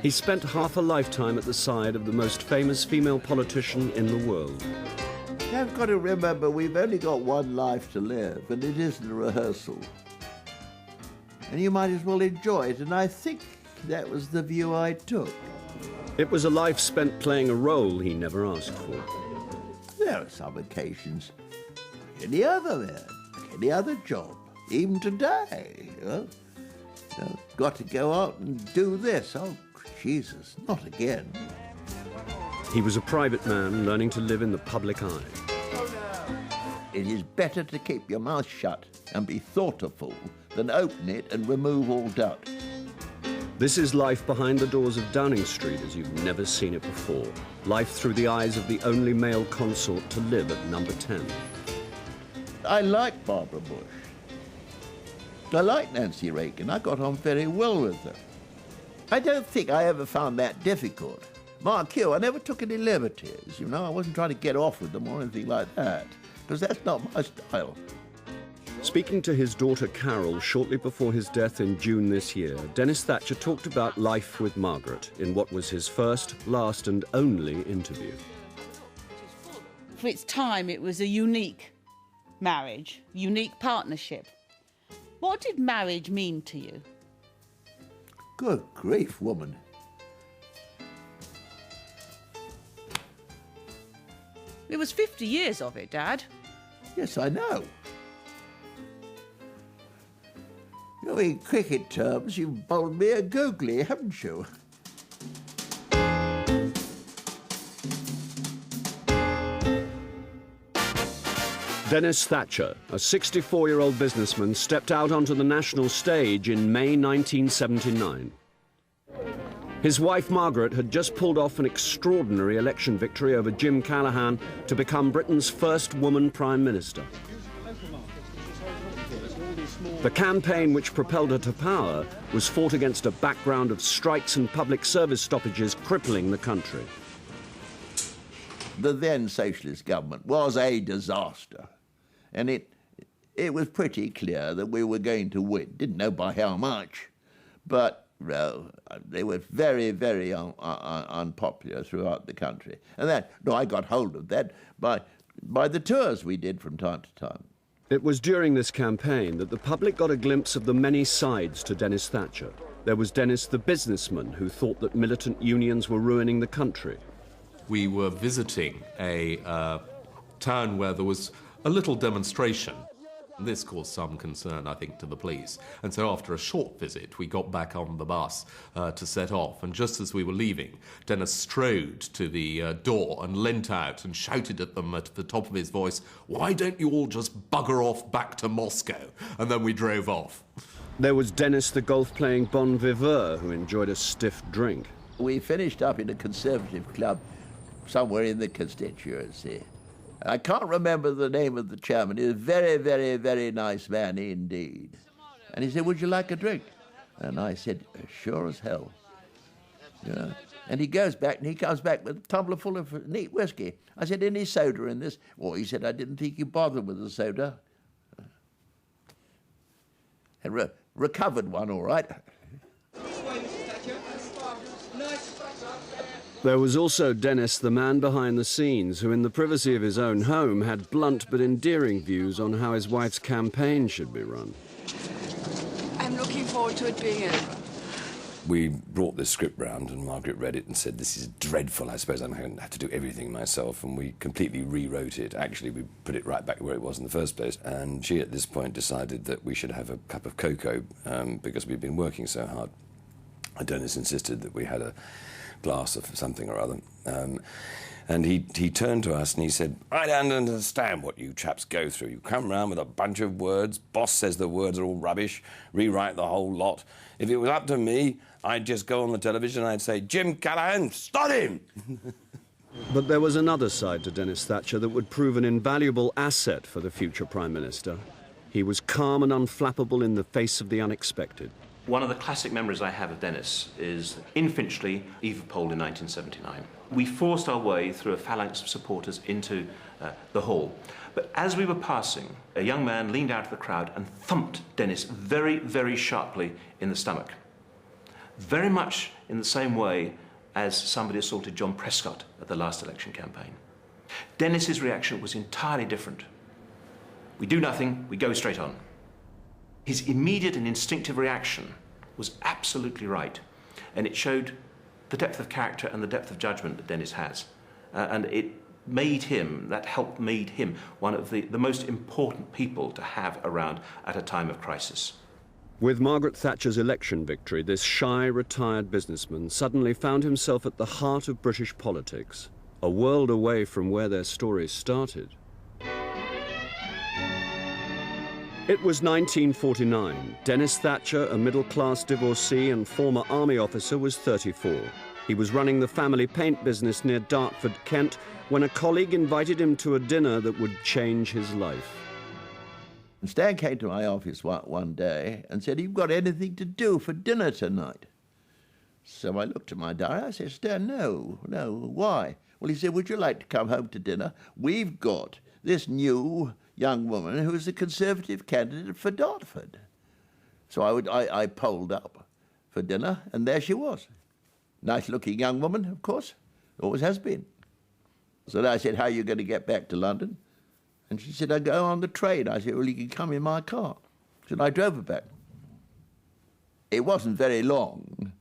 He spent half a lifetime at the side of the most famous female politician in the world. You've got to remember we've only got one life to live, and it isn't a rehearsal. And you might as well enjoy it, and I think that was the view I took. It was a life spent playing a role he never asked for. There are some occasions, like any other man, like any other job, even today. Got to go out and do this. Oh, Jesus, not again. He was a private man learning to live in the public eye. It is better to keep your mouth shut and be thoughtful than open it and remove all doubt. This is life behind the doors of Downing Street as you've never seen it before. Life through the eyes of the only male consort to live at number 10. I like Barbara Bush. I like Nancy Reagan. I got on very well with her. I don't think I ever found that difficult. Mark you, I never took any liberties, you know. I wasn't trying to get off with them or anything like that, because that's not my style. Speaking to his daughter Carol shortly before his death in June this year, Denis Thatcher talked about life with Margaret in what was his first, last and only interview. For its time, it was a unique marriage, unique partnership. What did marriage mean to you? Good grief, woman. It was 50 years of it, Dad. Yes, I know. You know, in cricket terms, you've bowled me a googly, haven't you? Denis Thatcher, a 64-year-old businessman, stepped out onto the national stage in May 1979. His wife, Margaret, had just pulled off an extraordinary election victory over Jim Callaghan to become Britain's first woman Prime Minister. The campaign which propelled her to power was fought against a background of strikes and public service stoppages crippling the country. The then socialist government was a disaster. And it was pretty clear that we were going to win. Didn't know by how much, but they were very, very unpopular throughout the country. And I got hold of that by the tours we did from time to time. It was during this campaign that the public got a glimpse of the many sides to Denis Thatcher. There was Denis the businessman who thought that militant unions were ruining the country. We were visiting a town where there was a little demonstration. This caused some concern, I think, to the police. And so after a short visit, we got back on the bus to set off. And just as we were leaving, Denis strode to the door and leant out and shouted at them at the top of his voice, "Why don't you all just bugger off back to Moscow?" And then we drove off. There was Denis the golf-playing bon viveur who enjoyed a stiff drink. We finished up in a conservative club somewhere in the constituency. I can't remember the name of the chairman. He was a very, very, very nice man indeed. And he said, "Would you like a drink?" And I said, "Sure as hell." You know? And he goes back, and he comes back with a tumbler full of neat whiskey. I said, "Any soda in this?" Well, he said, "I didn't think you bothered with the soda." And recovered one, all right. There was also Denis, the man behind the scenes, who in the privacy of his own home had blunt but endearing views on how his wife's campaign should be run. I'm looking forward to it being over. We brought this script round and Margaret read it and said, "This is dreadful, I suppose I'm going to have to do everything myself," and we completely rewrote it. Actually, we put it right back where it was in the first place, and she at this point decided that we should have a cup of cocoa because we'd been working so hard. Denis insisted that we had a glass of something or other. And he turned to us and he said, "I don't understand what you chaps go through. You come round with a bunch of words, boss says the words are all rubbish, rewrite the whole lot. If it was up to me, I'd just go on the television and I'd say, 'Jim Callaghan, stop him!'" But there was another side to Denis Thatcher that would prove an invaluable asset for the future Prime Minister. He was calm and unflappable in the face of the unexpected. One of the classic memories I have of Denis is in Finchley, Eve of Poll in 1979. We forced our way through a phalanx of supporters into the hall. But as we were passing, a young man leaned out of the crowd and thumped Denis very, very sharply in the stomach. Very much in the same way as somebody assaulted John Prescott at the last election campaign. Denis's reaction was entirely different. We do nothing, we go straight on. His immediate and instinctive reaction was absolutely right, and it showed the depth of character and the depth of judgment that Denis has. And it made him, that helped made him one of the most important people to have around at a time of crisis. With Margaret Thatcher's election victory, this shy, retired businessman suddenly found himself at the heart of British politics, a world away from where their stories started. It was 1949. Denis Thatcher, a middle-class divorcee and former army officer, was 34. He was running the family paint business near Dartford, Kent, when a colleague invited him to a dinner that would change his life. Stan came to my office one day and said, "You've got anything to do for dinner tonight?" So I looked at my diary. I said, "Stan, no, why?" Well, he said, "Would you like to come home to dinner? We've got this new young woman who is the Conservative candidate for Dartford." So I polled up for dinner, and there she was. Nice-looking young woman, of course, always has been. So I said, "How are you going to get back to London?" And she said, "I go on the train." I said, "Well, you can come in my car." So I drove her back. It wasn't very long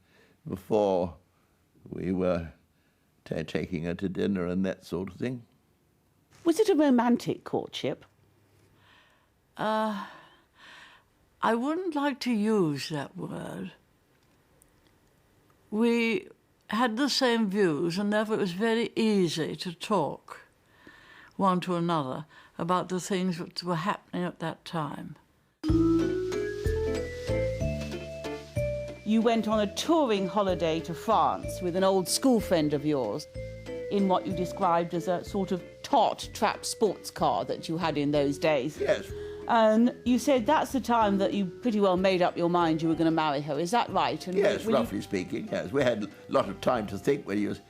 before we were taking her to dinner and that sort of thing. Was it a romantic courtship? I wouldn't like to use that word. We had the same views, and therefore it was very easy to talk one to another about the things that were happening at that time. You went on a touring holiday to France with an old school friend of yours in what you described as a sort of taut trap sports car that you had in those days. Yes. And you said that's the time that you pretty well made up your mind you were going to marry her. Is that right? And yes, roughly speaking, yes. We had a lot of time to think when he was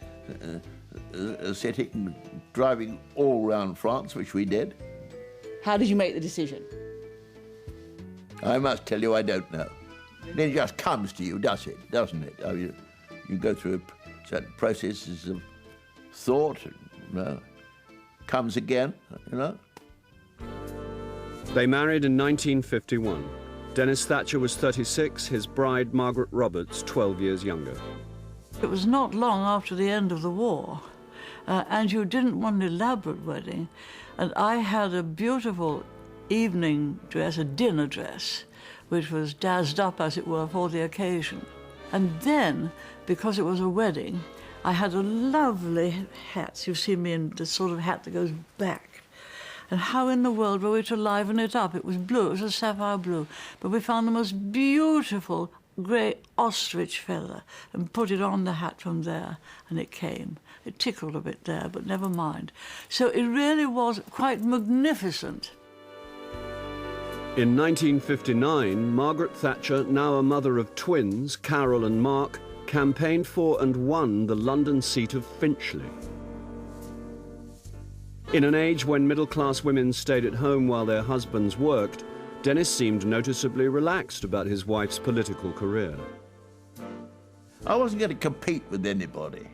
sitting, driving all around France, which we did. How did you make the decision? I must tell you, I don't know. It just comes to you, doesn't it? I mean, you go through certain processes of thought, and, comes again, you know. They married in 1951. Denis Thatcher was 36, his bride, Margaret Roberts, 12 years younger. It was not long after the end of the war, and you didn't want an elaborate wedding, and I had a beautiful evening dress, a dinner dress, which was dazzled up, as it were, for the occasion. And then, because it was a wedding, I had a lovely hat. You see me in the sort of hat that goes back. And how in the world were we to liven it up? It was blue, it was a sapphire blue, but we found the most beautiful grey ostrich feather and put it on the hat from there, and it came. It tickled a bit there, but never mind. So it really was quite magnificent. In 1959, Margaret Thatcher, now a mother of twins, Carol and Mark, campaigned for and won the London seat of Finchley. In an age when middle-class women stayed at home while their husbands worked, Denis seemed noticeably relaxed about his wife's political career. I wasn't going to compete with anybody.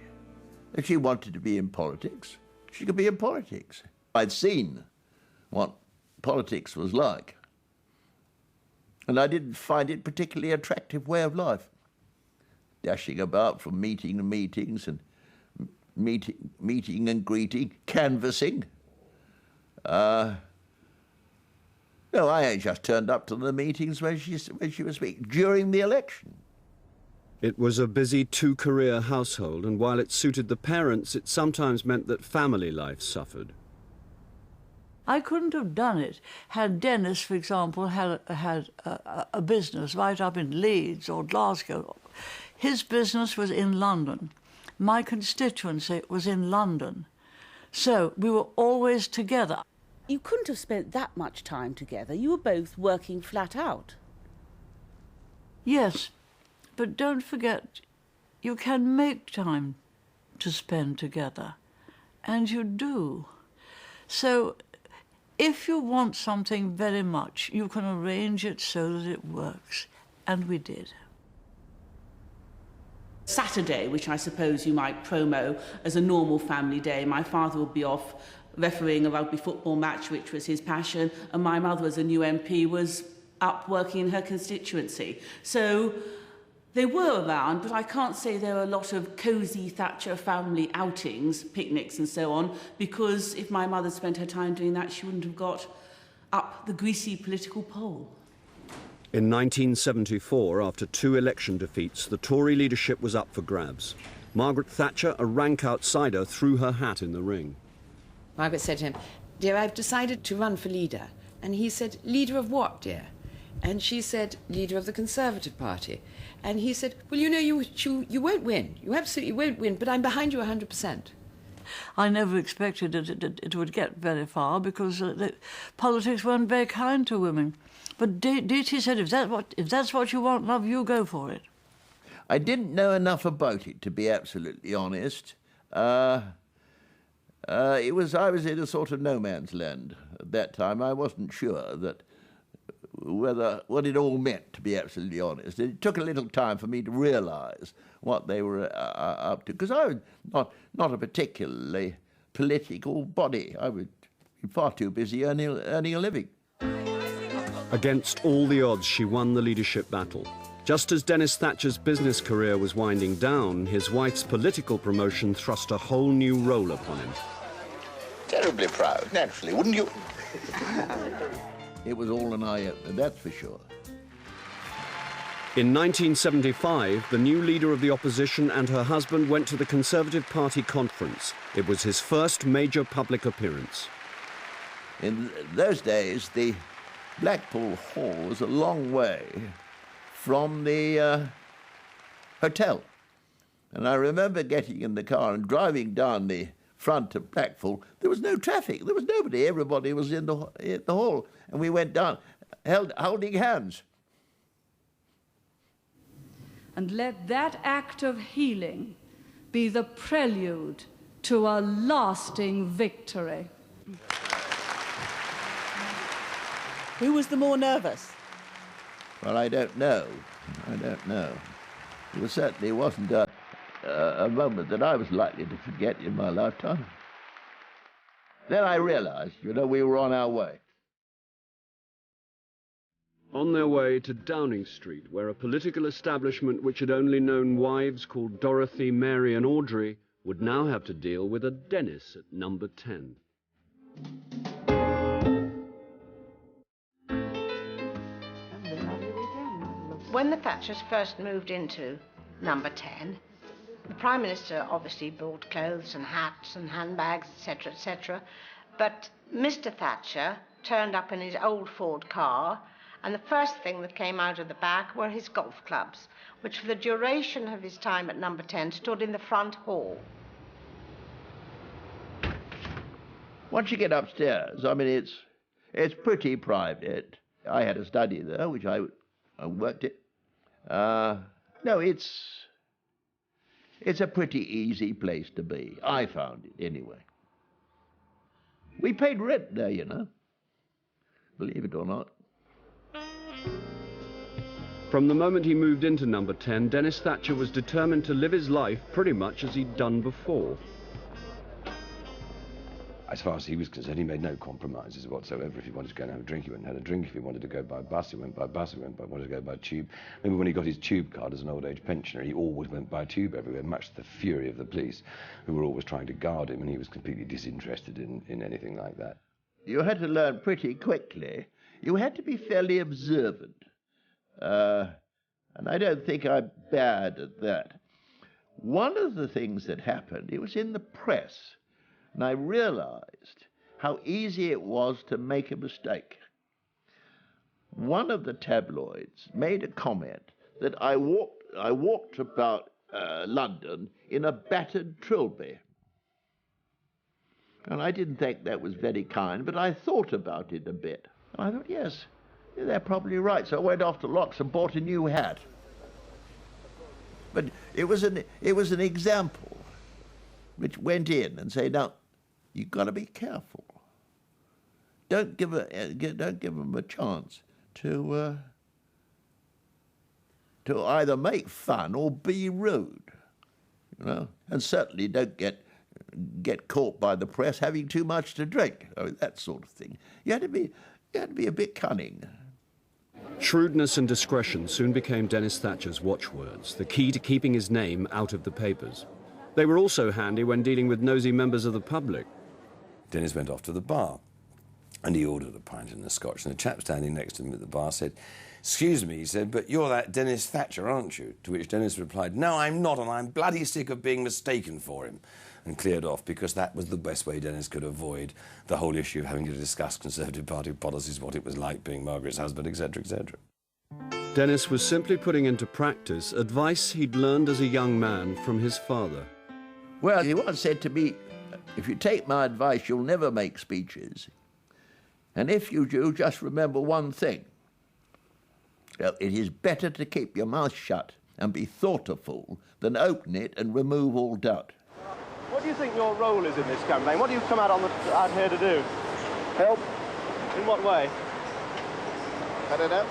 If she wanted to be in politics, she could be in politics. I'd seen what politics was like, and I didn't find it a particularly attractive way of life. Dashing about from meeting to meetings and meeting and greeting, canvassing. No, I just turned up to the meetings when she was speaking during the election. It was a busy two-career household, and while it suited the parents, it sometimes meant that family life suffered. I couldn't have done it had Denis, for example, had a business right up in Leeds or Glasgow. His business was in London. My constituency was in London, so we were always together. You couldn't have spent that much time together. You were both working flat out. Yes, but don't forget, you can make time to spend together, and you do. So if you want something very much, you can arrange it so that it works, and we did. Saturday, which I suppose you might promo as a normal family day, my father would be off refereeing a rugby football match, which was his passion, and my mother, as a new MP, was up working in her constituency. So they were around, but I can't say there were a lot of cosy Thatcher family outings, picnics and so on, because if my mother spent her time doing that, she wouldn't have got up the greasy political pole. In 1974, after 2 election defeats, the Tory leadership was up for grabs. Margaret Thatcher, a rank outsider, threw her hat in the ring. Margaret said to him, "Dear, I've decided to run for leader." And he said, "Leader of what, dear?" And she said, "Leader of the Conservative Party." And he said, "Well, you know, you won't win. You absolutely won't win, but I'm behind you 100%. I never expected it would get very far because politics weren't very kind to women. But Denis said, if that's what you want, love, you go for it. I didn't know enough about it, to be absolutely honest. I was in a sort of no man's land at that time. I wasn't sure that what it all meant, to be absolutely honest. It took a little time for me to realise what they were up to, because I was not a particularly political body. I was far too busy earning a living. Against all the odds, she won the leadership battle. Just as Denis Thatcher's business career was winding down, his wife's political promotion thrust a whole new role upon him. Terribly proud, naturally, wouldn't you? It was all an eye-opener, that's for sure. In 1975, the new leader of the opposition and her husband went to the Conservative Party conference. It was his first major public appearance. In those days, the Blackpool Hall was a long way from the hotel. And I remember getting in the car and driving down the front of Blackpool. There was no traffic. There was nobody. Everybody was in the hall. And we went down, holding hands. And let that act of healing be the prelude to a lasting victory. Who was the more nervous? Well, I don't know. It certainly wasn't a moment that I was likely to forget in my lifetime. Then I realised, we were on our way. On their way to Downing Street, where a political establishment which had only known wives called Dorothy, Mary and Audrey would now have to deal with a Denis at number 10. When the Thatchers first moved into number 10, the Prime Minister obviously brought clothes and hats and handbags, etc., etc. But Mr. Thatcher turned up in his old Ford car, and the first thing that came out of the back were his golf clubs, which for the duration of his time at number 10 stood in the front hall. Once you get upstairs, I mean, it's pretty private. I had a study there, which I worked it. No, it's a pretty easy place to be. I found it, anyway. We paid rent there, believe it or not. From the moment he moved into number 10, Denis Thatcher was determined to live his life pretty much as he'd done before. As far as he was concerned, he made no compromises whatsoever. If he wanted to go and have a drink, he went and had a drink. If he wanted to go by bus, he went by bus. If he wanted to go by tube. Remember when he got his tube card as an old age pensioner, he always went by tube everywhere, much to the fury of the police, who were always trying to guard him, and he was completely disinterested in anything like that. You had to learn pretty quickly. You had to be fairly observant. And I don't think I'm bad at that. One of the things that happened, it was in the press, and I realized how easy it was to make a mistake. One of the tabloids made a comment that I walked about London in a battered trilby. And I didn't think that was very kind, but I thought about it a bit. And I thought, yes, they're probably right. So I went off to Locks and bought a new hat. But it was an example which went in and said, now, you've got to be careful. Don't give them a chance to either make fun or be rude, you know. And certainly don't get caught by the press having too much to drink, that sort of thing. You had to be a bit cunning. Shrewdness and discretion soon became Denis Thatcher's watchwords, the key to keeping his name out of the papers. They were also handy when dealing with nosy members of the public. Denis went off to the bar, and he ordered a pint and a scotch, and the chap standing next to him at the bar said, "Excuse me," he said, "but you're that Denis Thatcher, aren't you?" To which Denis replied, "No, I'm not, and I'm bloody sick of being mistaken for him," and cleared off, because that was the best way Denis could avoid the whole issue of having to discuss Conservative Party policies, what it was like being Margaret's husband, etc., etc. Denis was simply putting into practice advice he'd learned as a young man from his father. Well, he once said to me, "If you take my advice, you'll never make speeches. And if you do, just remember one thing. Well, it is better to keep your mouth shut and be thought a fool than open it and remove all doubt." What do you think your role is in this campaign? What do you come out here to do? Help? In what way? I don't know.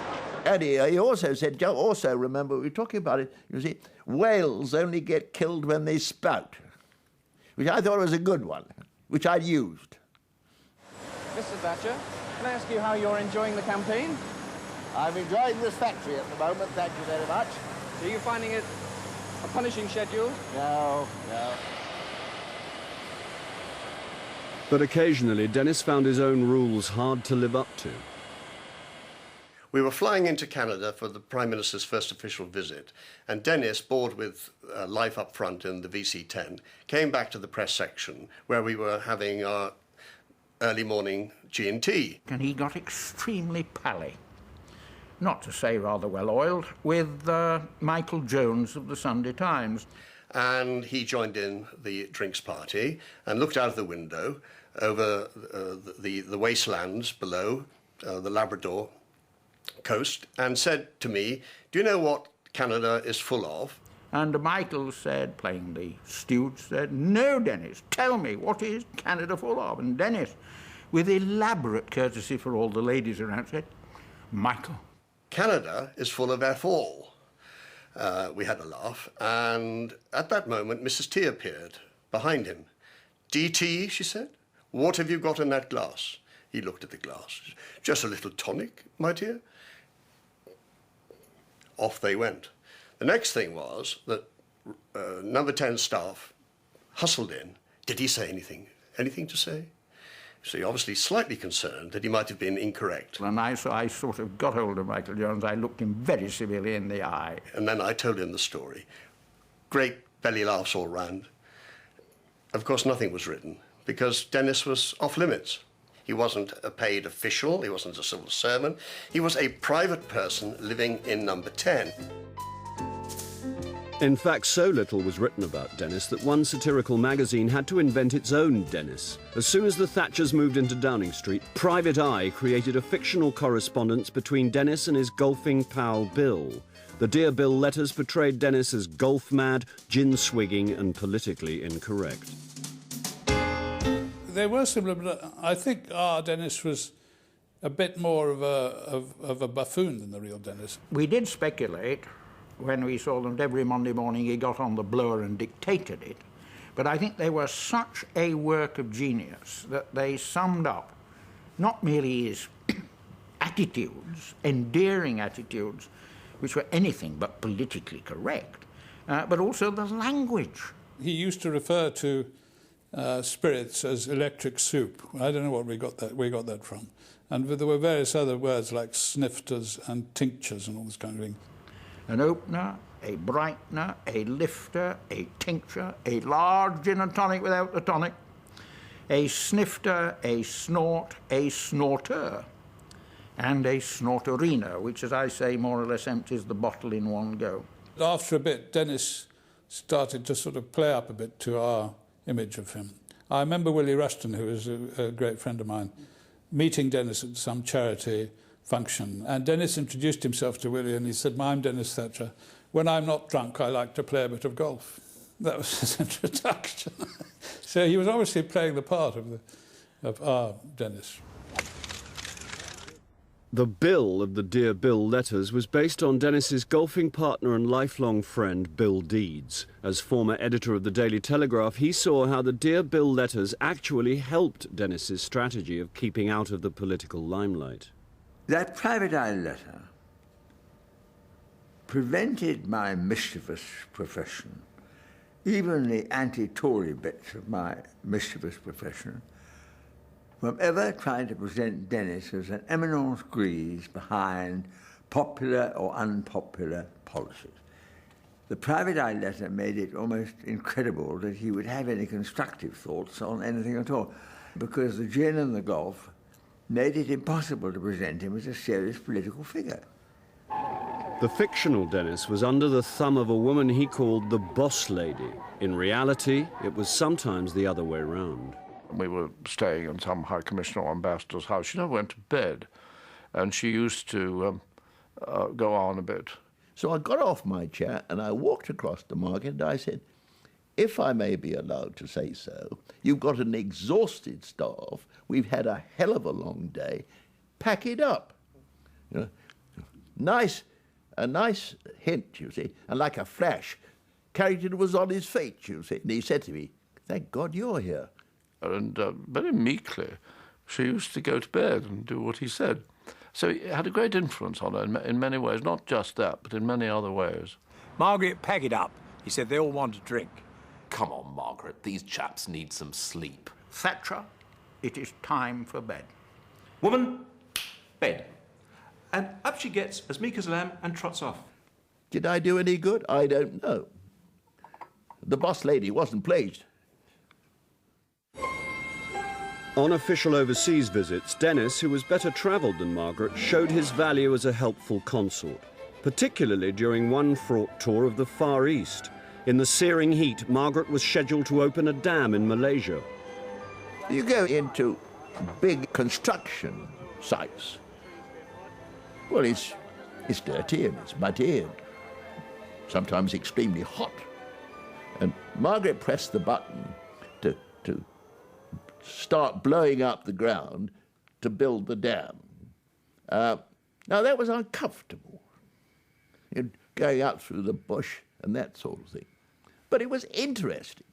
And he also said, also remember, we were talking about it, you see, whales only get killed when they spout, which I thought was a good one, which I'd used. Mr. Thatcher, can I ask you how you're enjoying the campaign? I'm enjoying this factory at the moment, thank you very much. Are you finding it a punishing schedule? No. But occasionally, Denis found his own rules hard to live up to. We were flying into Canada for the Prime Minister's first official visit, and Denis, bored with life up front in the VC-10, came back to the press section where we were having our early morning G&T. And he got extremely pally, not to say rather well oiled, with Michael Jones of the Sunday Times. And he joined in the drinks party and looked out of the window over the wastelands below, the Labrador coast, and said to me, "Do you know what Canada is full of?" And Michael said, playing the steward, said, "No, Denis, tell me, what is Canada full of?" And Denis, with elaborate courtesy for all the ladies around, said, "Michael, Canada is full of F-all." We had a laugh, and at that moment, Mrs. T appeared behind him. "DT," she said, "what have you got in that glass?" He looked at the glass. "Just a little tonic, my dear." Off they went. The next thing was that number 10 staff hustled in. Did he say anything? Anything to say? So he obviously slightly concerned that he might have been incorrect. And I sort of got hold of Michael Jones. I looked him very severely in the eye. And then I told him the story. Great belly laughs all round. Of course, nothing was written, because Denis was off limits. He wasn't a paid official, he wasn't a civil servant. He was a private person living in number 10. In fact, so little was written about Denis that one satirical magazine had to invent its own Denis. As soon as the Thatchers moved into Downing Street, Private Eye created a fictional correspondence between Denis and his golfing pal Bill. The Dear Bill letters portrayed Denis as golf-mad, gin-swigging and politically incorrect. They were similar, but I think Denis was a bit more of a buffoon than the real Denis. We did speculate when we saw them every Monday morning he got on the blower and dictated it. But I think they were such a work of genius that they summed up not merely his attitudes, endearing attitudes, which were anything but politically correct, but also the language. He used to refer to spirits as electric soup. I don't know what we got that from. And there were various other words like snifters and tinctures and all this kind of thing. An opener, a brightener, a lifter, a tincture, a large gin and tonic without the tonic, a snifter, a snort, a snorter, and a snorterina, which, as I say, more or less empties the bottle in one go. After a bit, Denis started to sort of play up a bit to our image of him. I remember Willie Rushton, who was a great friend of mine, meeting Denis at some charity function. And Denis introduced himself to Willie and he said, I'm Denis Thatcher. When I'm not drunk, I like to play a bit of golf. That was his introduction. So he was obviously playing the part of our Denis. The Bill of the Dear Bill letters was based on Denis's golfing partner and lifelong friend, Bill Deeds. As former editor of the Daily Telegraph, he saw how the Dear Bill letters actually helped Denis's strategy of keeping out of the political limelight. That private eye letter prevented my mischievous profession, even the anti-Tory bits of my mischievous profession, from ever trying to present Denis as an eminence grise behind popular or unpopular policies. The private eye letter made it almost incredible that he would have any constructive thoughts on anything at all, because the gin and the golf made it impossible to present him as a serious political figure. The fictional Denis was under the thumb of a woman he called the boss lady. In reality, it was sometimes the other way round. We were staying in some High Commissioner or ambassador's house. She never went to bed, and she used to go on a bit. So I got off my chair and I walked across to Margaret and I said, if I may be allowed to say so, you've got an exhausted staff, we've had a hell of a long day, pack it up. You know, a nice hint, you see, and like a flash, Carrington was on his feet, you see, and he said to me, thank God you're here. And very meekly, she used to go to bed and do what he said. So it had a great influence on her in many ways, not just that, but in many other ways. Margaret, pack it up. He said they all want to drink. Come on, Margaret, these chaps need some sleep. Thatcher, it is time for bed. Woman, bed. And up she gets, as meek as a lamb, and trots off. Did I do any good? I don't know. The boss lady wasn't pleased. On official overseas visits, Denis, who was better travelled than Margaret, showed his value as a helpful consort, particularly during one fraught tour of the Far East. In the searing heat, Margaret was scheduled to open a dam in Malaysia. You go into big construction sites. Well, it's dirty and it's muddy and sometimes extremely hot. And Margaret pressed the button to start blowing up the ground to build the dam. Now, that was uncomfortable, going out through the bush and that sort of thing. But it was interesting.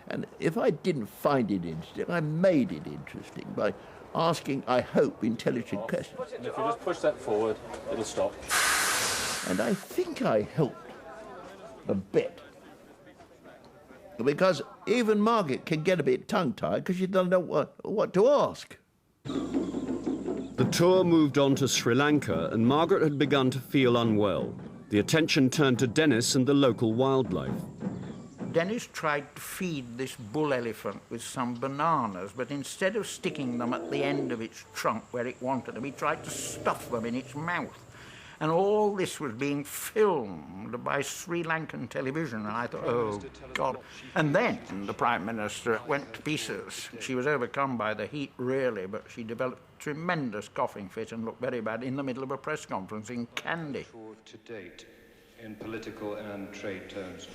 And if I didn't find it interesting, I made it interesting by asking, I hope, intelligent questions. And if you just push that forward, it'll stop. And I think I helped a bit. Because even Margaret can get a bit tongue-tied because she doesn't know what to ask. The tour moved on to Sri Lanka and Margaret had begun to feel unwell. The attention turned to Denis and the local wildlife. Denis tried to feed this bull elephant with some bananas, but instead of sticking them at the end of its trunk where it wanted them, he tried to stuff them in its mouth. And all this was being filmed by Sri Lankan television, and I thought, oh, God. And then the Prime Minister went to pieces. She was overcome by the heat, really, but she developed a tremendous coughing fit and looked very bad in the middle of a press conference in Kandy. To date, in political and trade terms.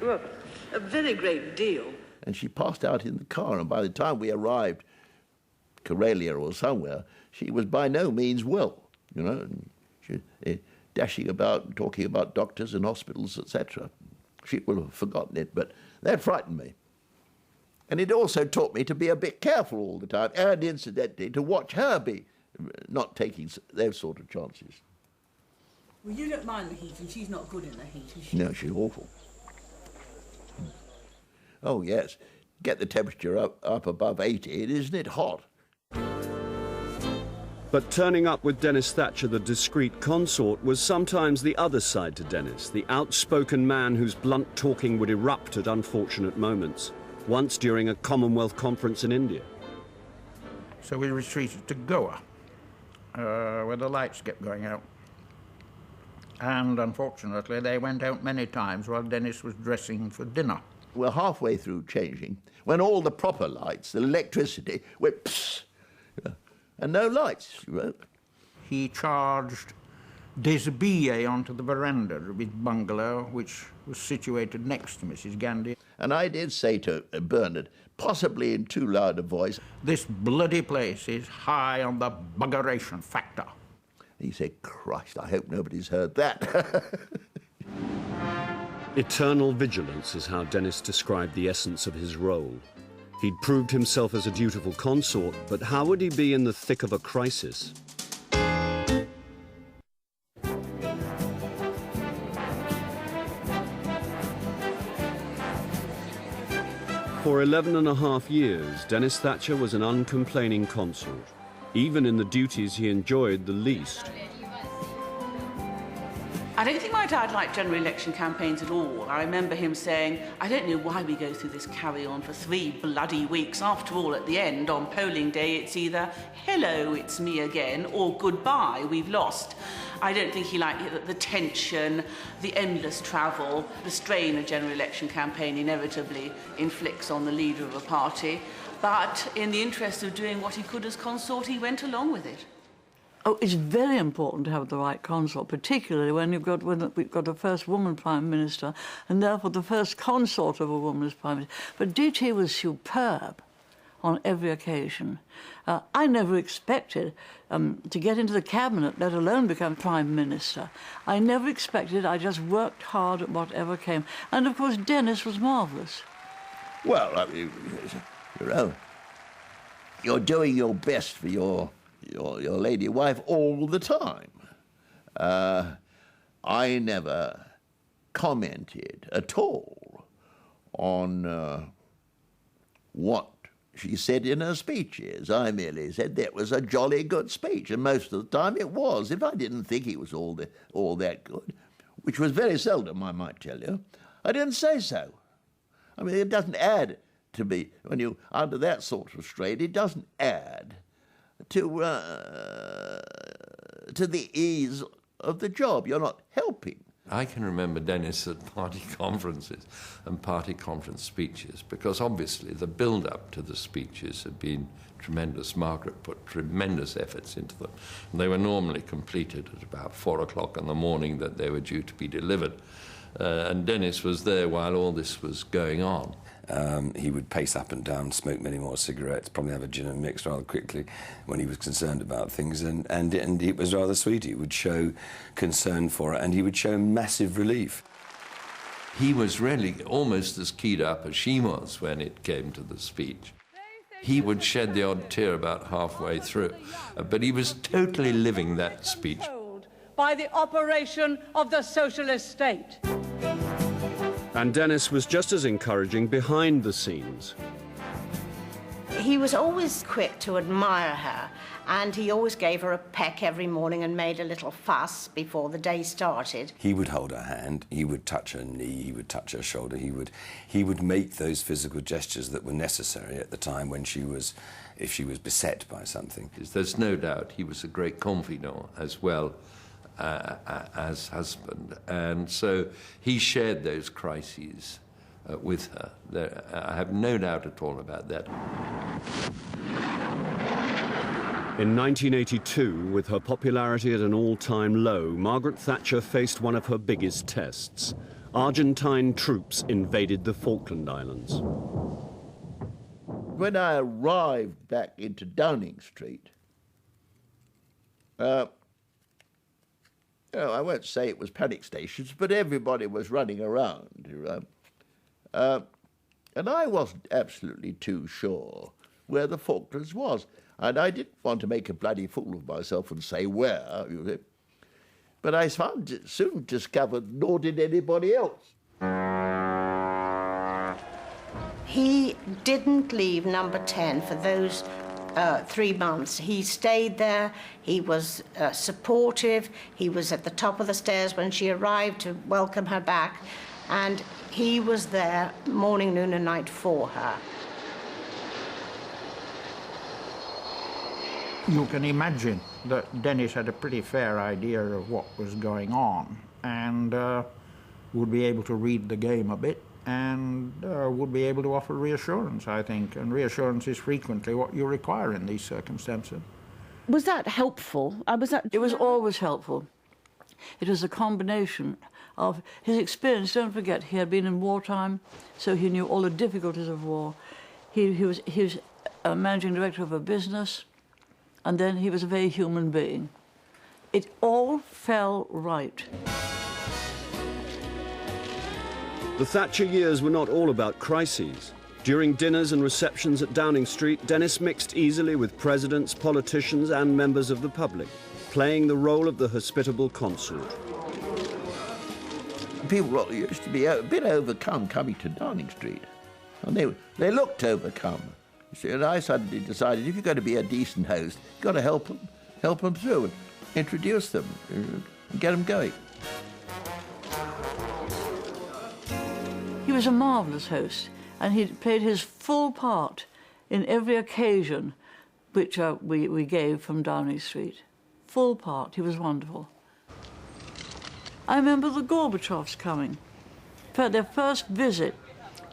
Well, a very great deal. And she passed out in the car, and by the time we arrived, Karelia or somewhere, she was by no means well. You know, and she, dashing about and talking about doctors and hospitals, etc. She will have forgotten it, but that frightened me. And it also taught me to be a bit careful all the time, and incidentally, to watch her be not taking those sort of chances. Well, you don't mind the heat, and she's not good in the heat, is she? No, she's awful. Oh, yes. Get the temperature up above 80, isn't it hot? But turning up with Denis Thatcher, the discreet consort, was sometimes the other side to Denis, the outspoken man whose blunt talking would erupt at unfortunate moments, once during a Commonwealth conference in India. So we retreated to Goa, where the lights kept going out. And unfortunately, they went out many times while Denis was dressing for dinner. We're halfway through changing when all the proper lights, the electricity, went psst, and no lights, she wrote. He charged Desbillet onto the veranda of his bungalow, which was situated next to Mrs. Gandy. And I did say to Bernard, possibly in too loud a voice, "This bloody place is high on the buggeration factor." He said, "Christ, I hope nobody's heard that." Eternal vigilance is how Denis described the essence of his role. He'd proved himself as a dutiful consort, but how would he be in the thick of a crisis? For 11.5 years, Denis Thatcher was an uncomplaining consort, even in the duties he enjoyed the least. I don't think my dad liked general election campaigns at all. I remember him saying, "I don't know why we go through this carry-on for 3 bloody weeks. After all, at the end, on polling day, it's either, 'Hello, it's me again,' or 'Goodbye, we've lost.'" I don't think he liked the tension, the endless travel, the strain a general election campaign inevitably inflicts on the leader of a party. But in the interest of doing what he could as consort, he went along with it. Oh, it's very important to have the right consort, particularly when we've got a first woman Prime Minister, and therefore the first consort of a woman as Prime Minister. But DT was superb on every occasion. I never expected to get into the cabinet, let alone become Prime Minister. I never expected. I just worked hard at whatever came. And of course, Denis was marvellous. Well, I mean, you're doing your best for your lady wife all the time. I never commented at all on what she said in her speeches. I merely said that was a jolly good speech, and most of the time it was. If I didn't think it was all that good, which was very seldom, I might tell you, I didn't say so. I mean, it doesn't add to me, when you're under that sort of strain, it doesn't add to the ease of the job. You're not helping. I can remember Denis at party conferences and party conference speeches, because obviously the build-up to the speeches had been tremendous. Margaret put tremendous efforts into them. And they were normally completed at about 4 o'clock in the morning that they were due to be delivered. And Denis was there while all this was going on. He would pace up and down, smoke many more cigarettes, probably have a gin and mix rather quickly when he was concerned about things, and it was rather sweet. He would show concern for it, and he would show massive relief. He was really almost as keyed up as she was when it came to the speech. He would shed the odd tear about halfway through, but he was totally living that speech. By the operation of the socialist state. And Denis was just as encouraging behind the scenes. He was always quick to admire her, and he always gave her a peck every morning and made a little fuss before the day started. He would hold her hand, he would touch her knee, he would touch her shoulder, he would make those physical gestures that were necessary at the time when if she was beset by something. There's no doubt he was a great confidant as well as husband, and so he shared those crises with her. I have no doubt at all about that. In 1982, with her popularity at an all-time low, Margaret Thatcher faced one of her biggest tests. Argentine troops invaded the Falkland Islands. When I arrived back into Downing Street, I won't say it was panic stations, but everybody was running around, and I wasn't absolutely too sure where the Falklands was. And I didn't want to make a bloody fool of myself and say where, But I soon discovered nor did anybody else. He didn't leave number 10 for those 3 months. He stayed there, he was supportive, he was at the top of the stairs when she arrived to welcome her back, and he was there morning, noon and night for her. You can imagine that Denis had a pretty fair idea of what was going on and would be able to read the game a bit and would be able to offer reassurance, I think. And reassurance is frequently what you require in these circumstances. Was that helpful? It was always helpful. It was a combination of his experience. Don't forget, he had been in wartime, so he knew all the difficulties of war. He was a managing director of a business, and then he was a very human being. It all fell right. The Thatcher years were not all about crises. During dinners and receptions at Downing Street, Denis mixed easily with presidents, politicians and members of the public, playing the role of the hospitable consort. People used to be a bit overcome coming to Downing Street. And they looked overcome. See, and I suddenly decided if you're going to be a decent host, you've got to help them through and introduce them and get them going. He was a marvellous host, and he played his full part in every occasion which we gave from Downing Street. Full part. He was wonderful. I remember the Gorbachevs coming for their first visit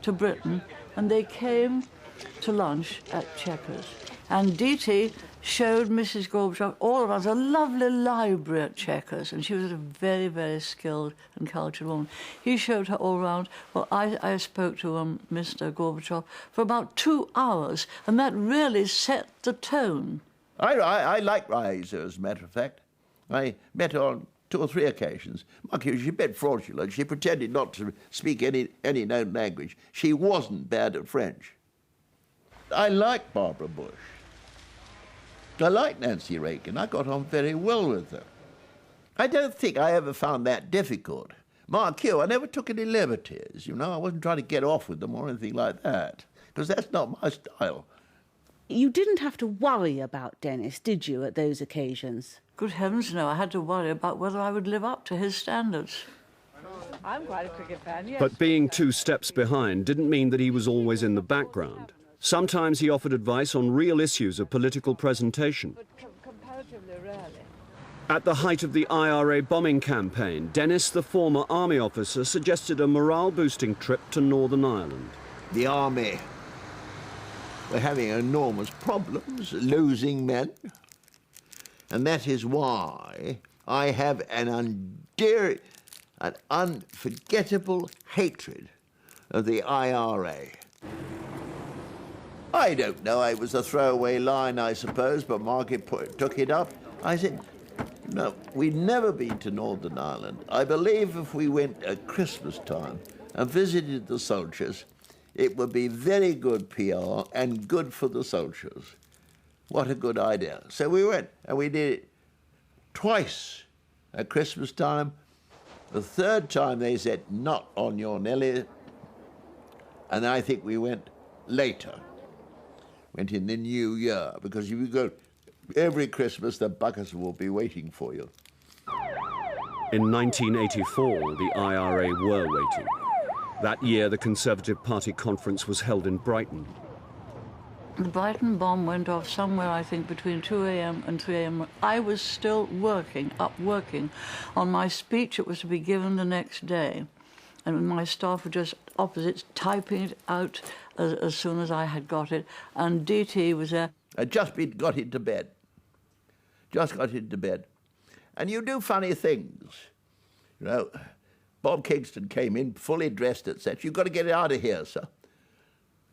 to Britain, and they came to lunch at Chequers. And Diti showed Mrs. Gorbachev, all of us, a lovely library at Chequers, and she was a very, very skilled and cultured woman. He showed her all around. Well, I spoke to Mr. Gorbachev for about 2 hours, and that really set the tone. I like Raisa, as a matter of fact. I met her on 2 or 3 occasions. Margaret, she's a bit fraudulent. She pretended not to speak any known language. She wasn't bad at French. I like Barbara Bush. I like Nancy Reagan. I got on very well with her. I don't think I ever found that difficult. Mark Hugh, I never took any liberties, you know. I wasn't trying to get off with them or anything like that, because that's not my style. You didn't have to worry about Denis, did you, at those occasions? Good heavens, no. I had to worry about whether I would live up to his standards. I'm quite a cricket fan, yes. But being 2 steps behind didn't mean that he was always in the background. Sometimes he offered advice on real issues of political presentation. But comparatively rarely. At the height of the IRA bombing campaign, Denis, the former army officer, suggested a morale-boosting trip to Northern Ireland. The army were having enormous problems, losing men. And that is why I have an unforgettable hatred of the IRA. I don't know, it was a throwaway line, I suppose, but Margaret took it up. I said, no, we've never been to Northern Ireland. I believe if we went at Christmas time and visited the soldiers, it would be very good PR and good for the soldiers. What a good idea. So we went, and we did it twice at Christmas time. The 3rd time they said, not on your Nelly. And I think we went later. Went in the new year, because if you go every Christmas, the buggers will be waiting for you. In 1984, the IRA were waiting. That year, the Conservative Party conference was held in Brighton. The Brighton bomb went off somewhere, I think, between 2 a.m. and 3 a.m. I was still working on my speech that was to be given the next day. And my staff were just opposite, typing it out as soon as I had got it. And DT was there. I'd just got into bed. Just got into bed. And you do funny things. You know, Bob Kingston came in, fully dressed, etc. You've got to get out of here, sir.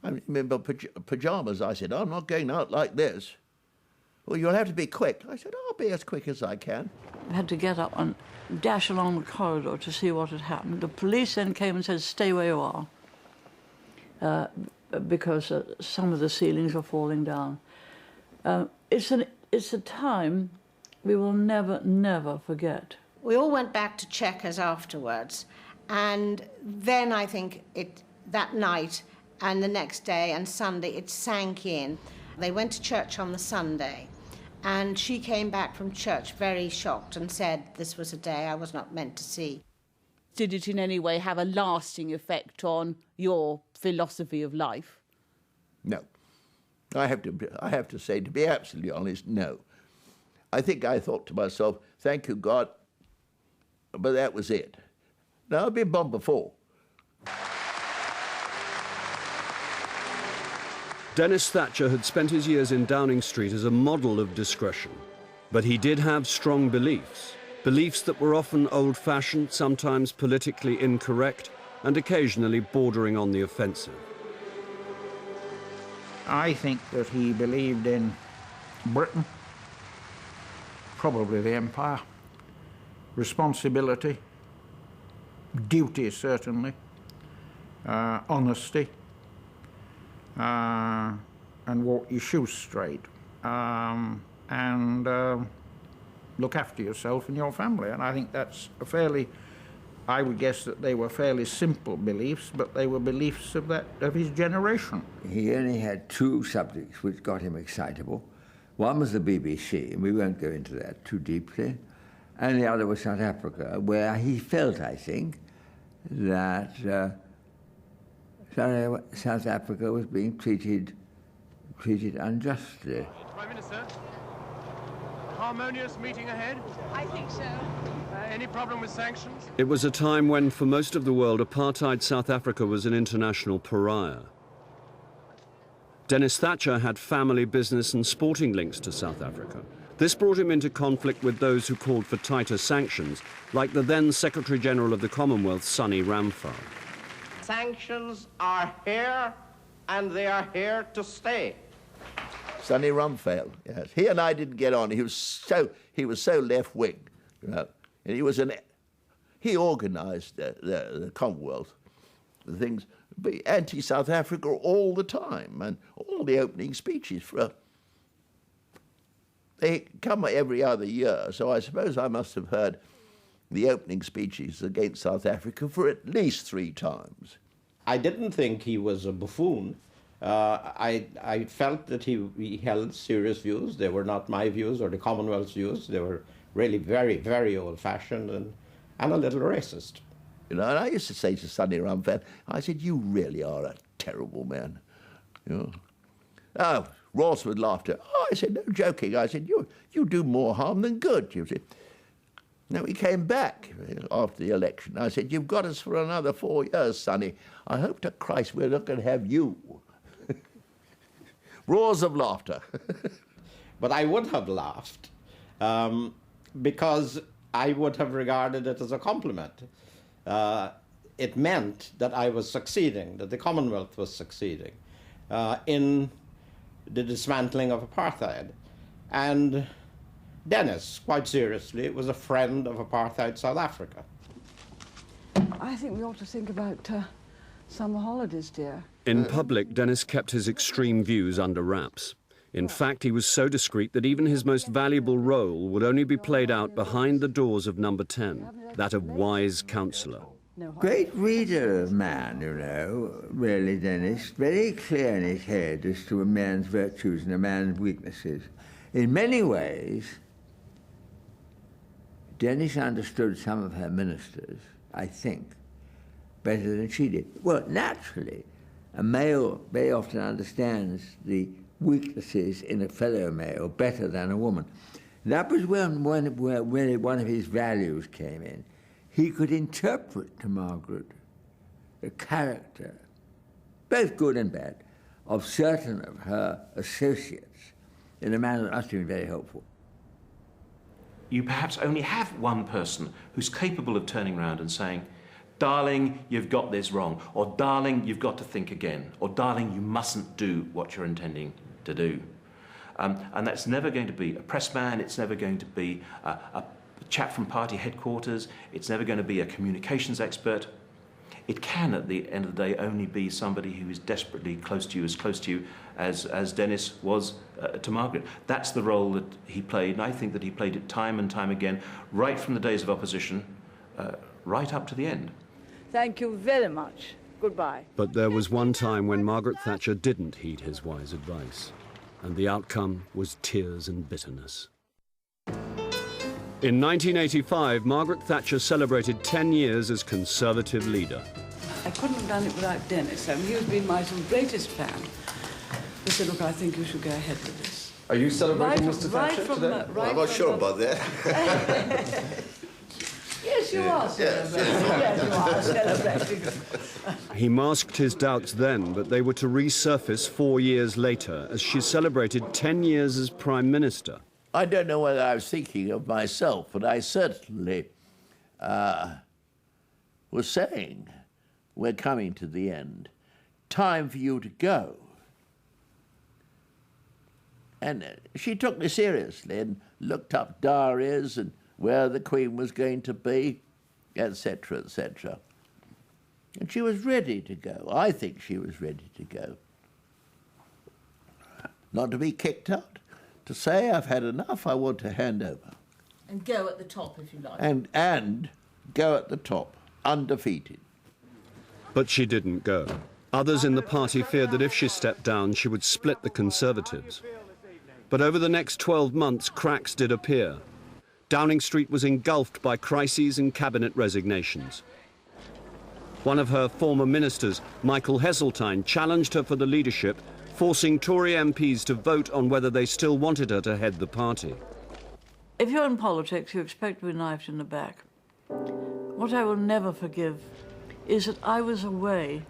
I remember pyjamas. I said, I'm not going out like this. Well, you'll have to be quick. I said, I'll be as quick as I can. I had to get up and dash along the corridor to see what had happened. The police then came and said, stay where you are, because some of the ceilings were falling down. It's a time we will never, never forget. We all went back to Chequers afterwards, and then I think that night and the next day and Sunday, it sank in. They went to church on the Sunday, and she came back from church very shocked and said this was a day I was not meant to see. Did it in any way have a lasting effect on your philosophy of life? No. I have to say, to be absolutely honest, no. I think I thought to myself, thank you, God, but that was it. Now, I've been bombed before. Denis Thatcher had spent his years in Downing Street as a model of discretion. But he did have strong beliefs, beliefs that were often old-fashioned, sometimes politically incorrect, and occasionally bordering on the offensive. I think that he believed in Britain, probably the Empire, responsibility, duty certainly, honesty, and walk your shoes straight, and look after yourself and your family. And I think that's a fairly, I would guess that they were fairly simple beliefs, but they were beliefs of his generation. He only had two subjects which got him excitable. One was the BBC, and we won't go into that too deeply, and the other was South Africa, where he felt, I think, that South Africa was being treated unjustly. Prime Minister, harmonious meeting ahead? I think so. Any problem with sanctions? It was a time when, for most of the world, apartheid South Africa was an international pariah. Denis Thatcher had family, business and sporting links to South Africa. This brought him into conflict with those who called for tighter sanctions, like the then Secretary-General of the Commonwealth, Sonny Ramphal. Sanctions are here, and they are here to stay. Sonny Ramphal, yes. He and I didn't get on. He was so left-wing, you know. And he organised the Commonwealth, the things, anti-South Africa all the time, and all the opening speeches they come every other year, so I suppose I must have heard the opening speeches against South Africa for at least 3 times. I didn't think he was a buffoon. I felt that he held serious views. They were not my views or the Commonwealth's views. They were really very, very old-fashioned and a little racist. You know, and I used to say to Sonny Ramphal, I said, you really are a terrible man. You know? Oh, Ross would laugh at, oh, I said, no joking. I said, you do more harm than good, you see. Now, he came back after the election. I said, you've got us for another 4 years, Sonny. I hope to Christ we're not going to have you. Roars of laughter. But I would have laughed because I would have regarded it as a compliment. It meant that I was succeeding, that the Commonwealth was succeeding in the dismantling of apartheid. And Denis, quite seriously, was a friend of apartheid South Africa. I think we ought to think about summer holidays, dear. In public, Denis kept his extreme views under wraps. In fact, he was so discreet that even his most valuable role would only be played out behind the doors of number 10, that of wise counsellor. Great reader of man, you know, really, Denis. Very clear in his head as to a man's virtues and a man's weaknesses. In many ways, Denis understood some of her ministers, I think, better than she did. Well, naturally, a male very often understands the weaknesses in a fellow male better than a woman. That was where one of his values came in. He could interpret to Margaret the character, both good and bad, of certain of her associates in a manner that must have been very helpful. You perhaps only have one person who's capable of turning around and saying, darling, you've got this wrong, or darling, you've got to think again, or darling, you mustn't do what you're intending to do. And that's never going to be a pressman, it's never going to be a chap from party headquarters, it's never going to be a communications expert. It can, at the end of the day, only be somebody who is desperately close to you, as close to you as Denis was to Margaret. That's the role that he played, and I think that he played it time and time again, right from the days of opposition, right up to the end. Thank you very much. Goodbye. But there was one time when Margaret Thatcher didn't heed his wise advice, and the outcome was tears and bitterness. In 1985, Margaret Thatcher celebrated 10 years as Conservative leader. I couldn't have done it without Denis. I mean, he was been my sort of greatest fan. He said, look, I think you should go ahead with this. Are you celebrating Right- Mr. right Thatcher from today? the- right I'm not from sure the- about that. Yes, you are celebrating. Yes, you are celebrating. He masked his doubts then, but they were to resurface 4 years later as she celebrated 10 years as Prime Minister. I don't know whether I was thinking of myself, but I certainly was saying, we're coming to the end. Time for you to go. And she took me seriously and looked up diaries and where the Queen was going to be, etc., etc. And she was ready to go. I think she was ready to go. Not to be kicked out, to say, I've had enough, I want to hand over. And go at the top, if you like. And go at the top, undefeated. But she didn't go. Others in the party feared that if she stepped down, she would split the Conservatives. But over the next 12 months, cracks did appear. Downing Street was engulfed by crises and cabinet resignations. One of her former ministers, Michael Heseltine, challenged her for the leadership, forcing Tory MPs to vote on whether they still wanted her to head the party. If you're in politics, you expect to be knifed in the back. What I will never forgive is that I was away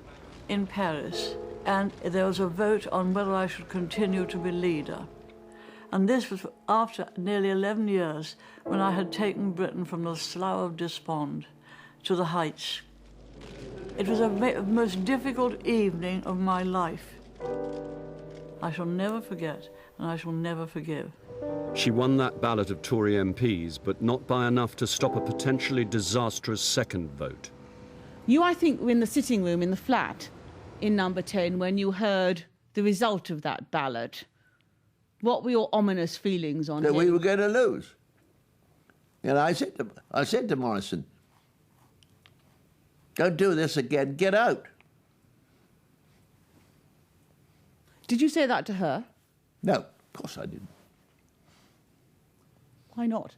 in Paris and there was a vote on whether I should continue to be leader. And this was after nearly 11 years when I had taken Britain from the slough of despond to the heights. It was the most difficult evening of my life. I shall never forget, and I shall never forgive. She won that ballot of Tory MPs, but not by enough to stop a potentially disastrous second vote. You, I think, were in the sitting room in the flat in number 10 when you heard the result of that ballot. What were your ominous feelings on That him? we were going to lose. And I said to Morrison, don't do this again, get out. Did you say that to her? No, of course I didn't. Why not?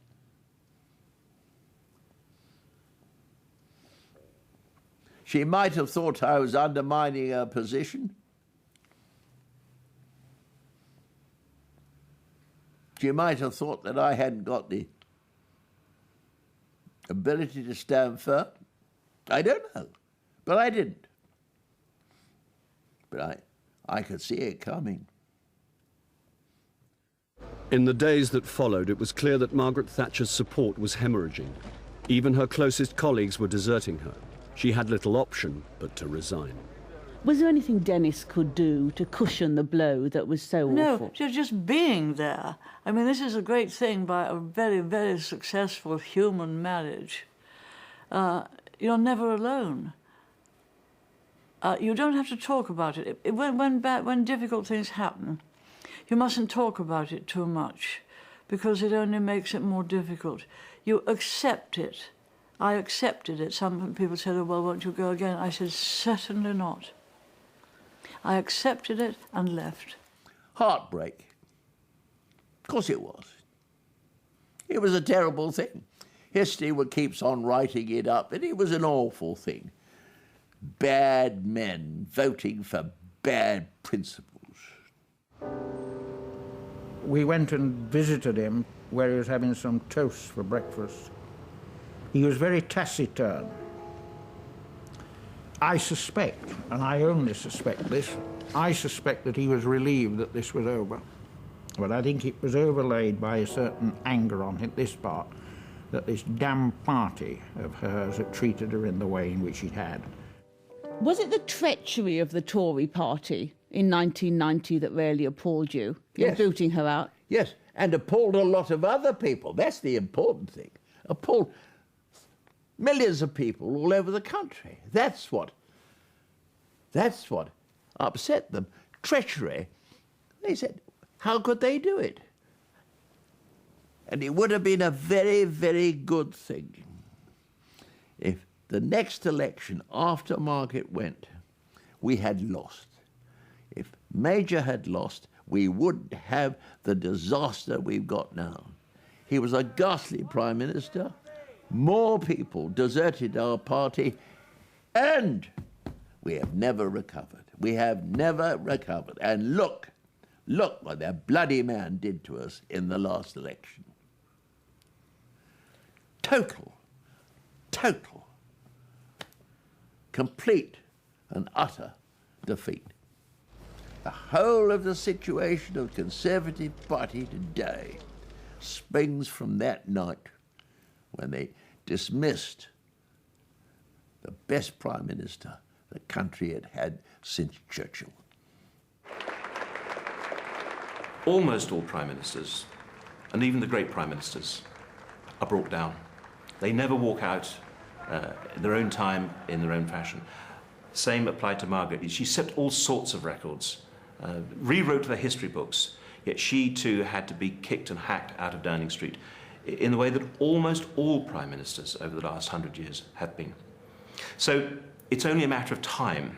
She might have thought I was undermining her position. She might have thought that I hadn't got the ability to stand firm. I don't know, but I didn't. But I could see it coming. In the days that followed, it was clear that Margaret Thatcher's support was hemorrhaging. Even her closest colleagues were deserting her. She had little option but to resign. Was there anything Denis could do to cushion the blow that was so awful? No, just being there. I mean, this is a great thing by a very, very successful human marriage. You're never alone. You don't have to talk about it. When difficult things happen, you mustn't talk about it too much because it only makes it more difficult. You accept it. I accepted it. Some people said, oh, well, won't you go again? I said, certainly not. I accepted it and left. Heartbreak. Of course it was. It was a terrible thing. History keeps on writing it up, and it was an awful thing. Bad men voting for bad principles. We went and visited him where he was having some toast for breakfast. He was very taciturn. I suspect, and I only suspect this, I suspect that he was relieved that this was over. But I think it was overlaid by a certain anger on this part, that this damn party of hers had treated her in the way in which it had. Was it the treachery of the Tory party in 1990 that really appalled you? Yes. Booting her out? Yes, and appalled a lot of other people. That's the important thing. Appalled millions of people all over the country. That's what upset them. Treachery. They said, how could they do it? And it would have been a very, very good thing if the next election after Margaret went, we had lost. If Major had lost, we wouldn't have the disaster we've got now. He was a ghastly Prime Minister. More people deserted our party, and we have never recovered. We have never recovered. And look Look what that bloody man did to us in the last election. Total, complete and utter defeat. The whole of the situation of the Conservative Party today springs from that night when they dismissed the best Prime Minister the country had had since Churchill. Almost all Prime Ministers, and even the great Prime Ministers, are brought down. They never walk out in their own time, in their own fashion. Same applied to Margaret. She set all sorts of records, rewrote the history books, yet she too had to be kicked and hacked out of Downing Street in the way that almost all Prime Ministers over the last 100 years have been. So it's only a matter of time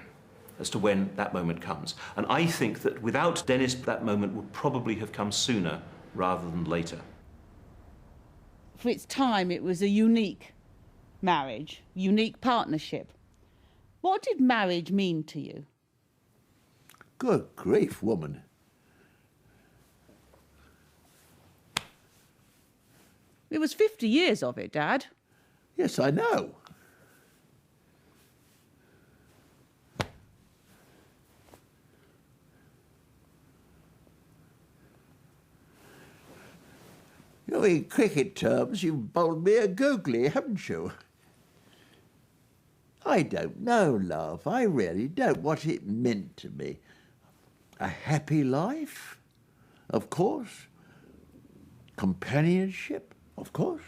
as to when that moment comes. And I think that without Denis, that moment would probably have come sooner rather than later. For its time, it was a unique marriage, unique partnership. What did marriage mean to you? Good grief, woman. It was 50 years of it, Dad. Yes, I know. You know, in cricket terms, you've bowled me a googly, haven't you? I don't know, love. I really don't. What it meant to me. A happy life, of course. Companionship, of course.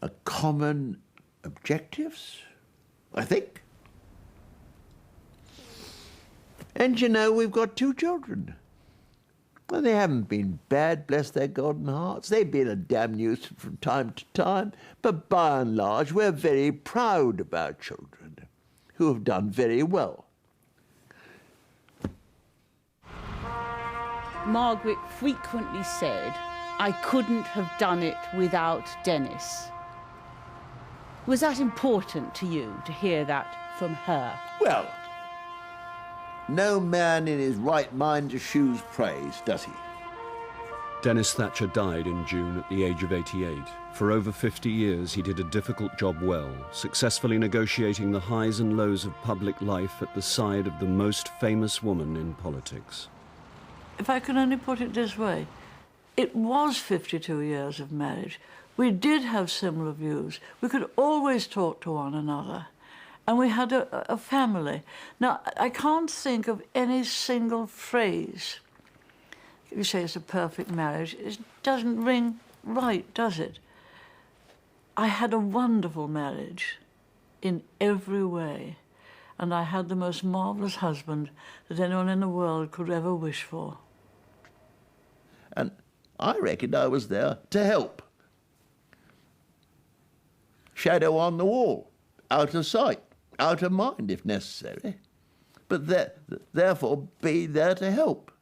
A common objectives, I think. And you know, we've got 2 children. Well, they haven't been bad, bless their golden hearts. They've been a damn nuisance from time to time, but by and large, we're very proud of our children, who have done very well. Margaret frequently said, I couldn't have done it without Denis. Was that important to you, to hear that from her? Well, no man in his right mind eschews praise, does he? Denis Thatcher died in June at the age of 88. For over 50 years, he did a difficult job well, successfully negotiating the highs and lows of public life at the side of the most famous woman in politics. If I can only put it this way, it was 52 years of marriage. We did have similar views. We could always talk to one another. And we had a family. Now, I can't think of any single phrase. You say it's a perfect marriage. It doesn't ring right, does it? I had a wonderful marriage in every way. And I had the most marvellous husband that anyone in the world could ever wish for. And I reckoned I was there to help. Shadow on the wall, out of sight. Out of mind, if necessary, but therefore be there to help.